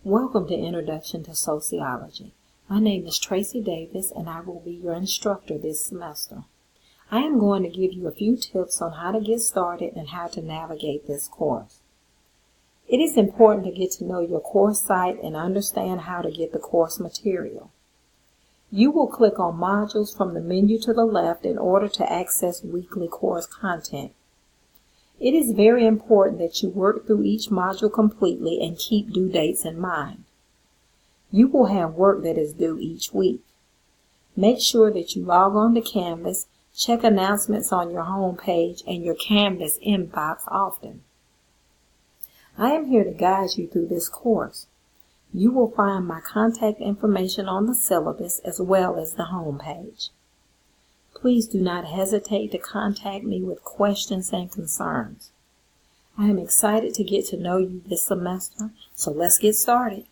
Welcome to Introduction to Sociology. My name is Tracy Davis and I will be your instructor this semester. I am going to give you a few tips on how to get started and how to navigate this course. It is important to get to know your course site and understand how to get the course material. You will click on modules from the menu to the left in order to access weekly course content. It is very important that you work through each module completely and keep due dates in mind. You will have work that is due each week. Make sure that you log on to Canvas, check announcements on your home page and your Canvas inbox often. I am here to guide you through this course. You will find my contact information on the syllabus as well as the home page. Please do not hesitate to contact me with questions and concerns. I am excited to get to know you this semester, so let's get started.